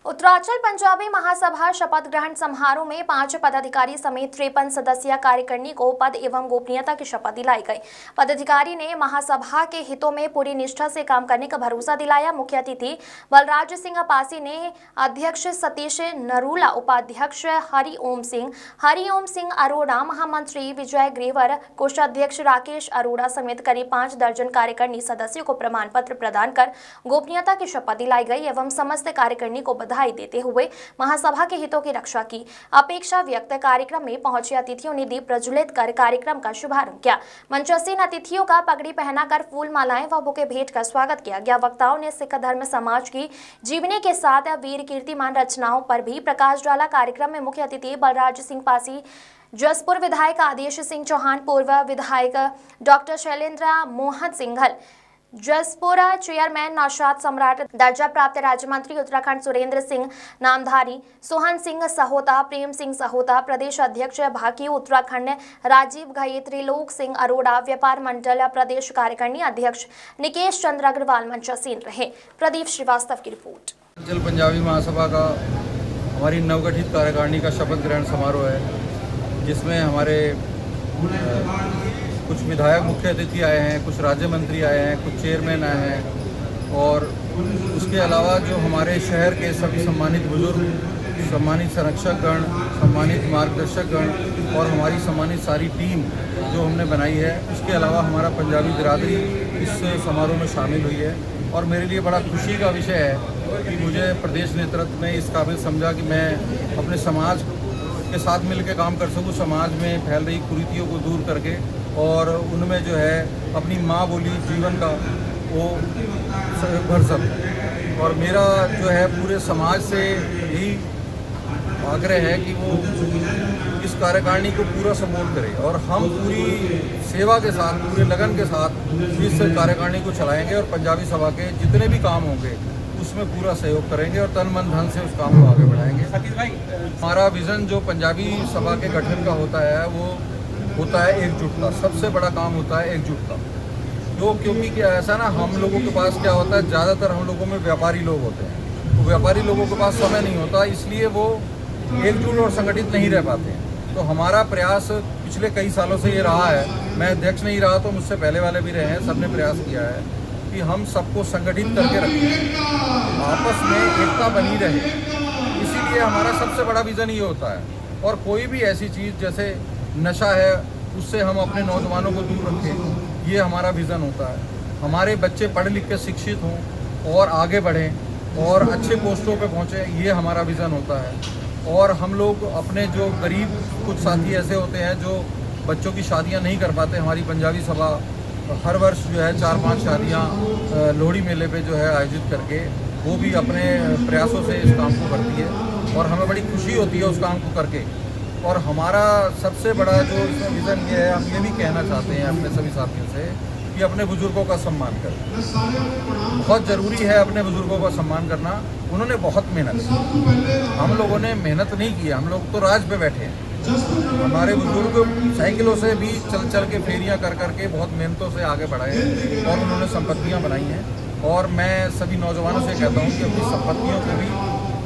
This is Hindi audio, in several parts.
उत्तरांचल पंजाबी महासभा शपथ ग्रहण समारोह में 5 पदाधिकारी समेत 53 सदस्यीय कार्यकारिणी को पद एवं गोपनीयता की शपथ दिलाई गई। पदाधिकारी ने महासभा के हितों में पूरी निष्ठा से काम करने का भरोसा दिलाया। मुख्य अतिथि बलराज सिंह पासी ने अध्यक्ष सतीश नरूला, उपाध्यक्ष हरिओम सिंह अरोड़ा, महामंत्री विजय ग्रेवर, कोषाध्यक्ष राकेश अरोड़ा समेत करीब 5 दर्जन कार्यकारिणी सदस्यों को प्रमाण पत्र प्रदान कर गोपनीयता की शपथ दिलाई गई एवं समस्त कार्यकारिणी को बधाई देते हुए महासभा के हितों की रक्षा की अपेक्षा व्यक्त। कार्यक्रम में पहुंचे अतिथियों ने दीप प्रज्वलित कर कार्यक्रम का शुभारंभ किया। मंचासीन अतिथियों का पगड़ी पहनाकर फूल मालाएं व बुके भेंट कर स्वागत किया गया। वक्ताओं ने सिख धर्म समाज की जीवनी के साथ वीर कीर्तिमान रचनाओं पर भी प्रकाश डाला। कार्यक्रम में मुख्य अतिथि बलराज सिंह पासी, जसपुर विधायक आदेश सिंह चौहान, पूर्व विधायक डॉक्टर शैलेंद्र मोहन सिंघल, जसपुर चेयरमैन नौशाद सम्राट, दर्जा प्राप्त राज्य मंत्री उत्तराखंड सुरेंद्र सिंह नामधारी, सोहन सिंह सहोता, प्रेम सिंह सहोता, प्रदेश अध्यक्ष भाकी उत्तराखंड राजीव घई, त्रिलोक सिंह अरोड़ा, व्यापार मंडल प्रदेश कार्यकारिणी अध्यक्ष निकेश चंद्र अग्रवाल मंचासीन रहे। प्रदीप श्रीवास्तव की रिपोर्ट। उत्तरांचल पंजाबी महासभा का हमारी नवगठित कार्यकारिणी का शपथ ग्रहण समारोह है, जिसमें हमारे कुछ विधायक मुख्य अतिथि आए हैं, कुछ राज्य मंत्री आए हैं, कुछ चेयरमैन आए हैं और उसके अलावा जो हमारे शहर के सभी सम्मानित बुजुर्ग, सम्मानित संरक्षकगण, सम्मानित मार्गदर्शकगण और हमारी सम्मानित सारी टीम जो हमने बनाई है। उसके अलावा हमारा पंजाबी बिरादरी इस समारोह में शामिल हुई है और मेरे लिए बड़ा खुशी का विषय है कि मुझे प्रदेश नेतृत्व ने इस काबिल समझा कि मैं अपने समाज के साथ मिलकर काम कर सकूं, समाज में फैल रही कुरीतियों को दूर करके और उनमें जो है अपनी माँ बोली जीवन का वो भर सकूं। और मेरा जो है पूरे समाज से यही आग्रह है कि वो इस कार्यकारिणी को पूरा सपोर्ट करे और हम पूरी सेवा के साथ, पूरे लगन के साथ इस कार्यकारिणी को चलाएंगे और पंजाबी सभा के जितने भी काम होंगे उसमें पूरा सहयोग करेंगे और तन मन धन से उस काम को आगे बढ़ाएंगे। सतीश भाई, हमारा विज़न जो पंजाबी सभा के गठन का होता है वो होता है एकजुटता। सबसे बड़ा काम होता है एकजुटता। क्योंकि क्या ऐसा ना, हम लोगों के पास क्या होता है, ज़्यादातर हम लोगों में व्यापारी लोग होते हैं, तो व्यापारी लोगों के पास समय नहीं होता, इसलिए वो एकजुट और संगठित नहीं रह पाते हैं। तो हमारा प्रयास पिछले कई सालों से ये रहा है, मैं अध्यक्ष नहीं रहा तो मुझसे पहले वाले भी रहे हैं, सबने प्रयास किया है कि हम सबको संगठित करके रखें, आपस में एकता बनी रहे। इसीलिए हमारा सबसे बड़ा विज़न ये होता है। और कोई भी ऐसी चीज़ जैसे नशा है उससे हम अपने नौजवानों को दूर रखें, ये हमारा विज़न होता है। हमारे बच्चे पढ़ लिख के शिक्षित हों और आगे बढ़ें और अच्छे पोस्टों पे पहुँचें, ये हमारा विज़न होता है। और हम लोग अपने जो गरीब कुछ साथी ऐसे होते हैं जो बच्चों की शादियाँ नहीं कर पाते, हमारी पंजाबी सभा हर वर्ष जो है 4-5 शादियाँ लोहड़ी मेले पे जो है आयोजित करके वो भी अपने प्रयासों से इस काम को करती है और हमें बड़ी खुशी होती है उस काम को करके। और हमारा सबसे बड़ा जो इसमें विज़न ये है, हम ये भी कहना चाहते हैं अपने सभी साथियों से कि अपने बुज़ुर्गों का सम्मान करें। बहुत ज़रूरी है अपने बुज़ुर्गों का सम्मान करना। उन्होंने बहुत मेहनत की, हम लोगों ने मेहनत नहीं की, हम लोग तो राज पे बैठे हैं। हमारे बुजुर्ग साइकिलों से भी चल के फेरियां कर करके बहुत मेहनतों से आगे बढ़े हैं और उन्होंने संपत्तियां बनाई हैं। और मैं सभी नौजवानों से कहता हूं कि अपनी संपत्तियों को भी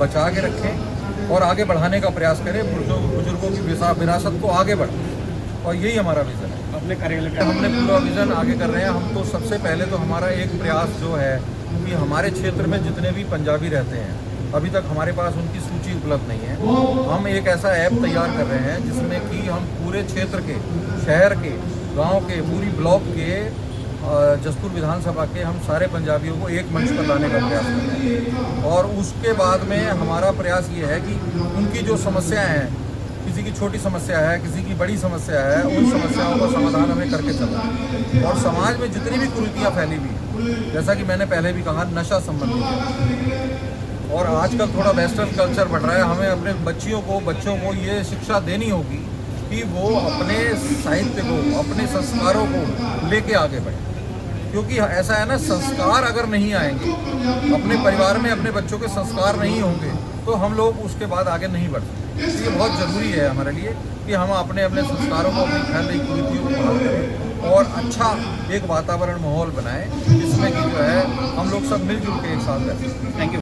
बचा के रखें और आगे बढ़ाने का प्रयास करें, बुजुर्गों की विरासत को आगे बढ़ाएं। और यही हमारा विज़न है। अपने कार्यालय का हमने पूरा विज़न आगे कर रहे हैं। हम तो सबसे पहले तो हमारा एक प्रयास जो है कि हमारे क्षेत्र में जितने भी पंजाबी रहते हैं, अभी तक हमारे पास उनकी सूची उपलब्ध नहीं है। हम एक ऐसा ऐप तैयार कर रहे हैं जिसमें कि हम पूरे क्षेत्र के, शहर के, गांव के, पूरी ब्लॉक के, जसपुर विधानसभा के हम सारे पंजाबियों को एक मंच पर लाने का प्रयास कर रहे हैं। और उसके बाद में हमारा प्रयास ये है कि उनकी जो समस्याएं हैं, किसी की छोटी समस्या है, किसी की बड़ी समस्या है, उन समस्याओं का समाधान हमें करके चलना है। और समाज में जितनी भी कुरीतियाँ फैली हुई, जैसा कि मैंने पहले भी कहा, नशा संबंधी है और आजकल थोड़ा वेस्टर्न कल्चर बढ़ रहा है। हमें अपने बच्चों को ये शिक्षा देनी होगी कि वो अपने साहित्य को, अपने संस्कारों को लेके आगे बढ़े। क्योंकि ऐसा है ना, संस्कार अगर नहीं आएंगे, अपने परिवार में अपने बच्चों के संस्कार नहीं होंगे तो हम लोग उसके बाद आगे नहीं बढ़ सकते। इसलिए बहुत ज़रूरी है हमारे लिए कि हम अपने संस्कारों को, अपनी फैल रही कुरीतियों को बहाल करें और अच्छा एक वातावरण, माहौल बनाएं जिसमें कि जो है हम लोग सब मिलजुल के एक साथ रहें। Thank you.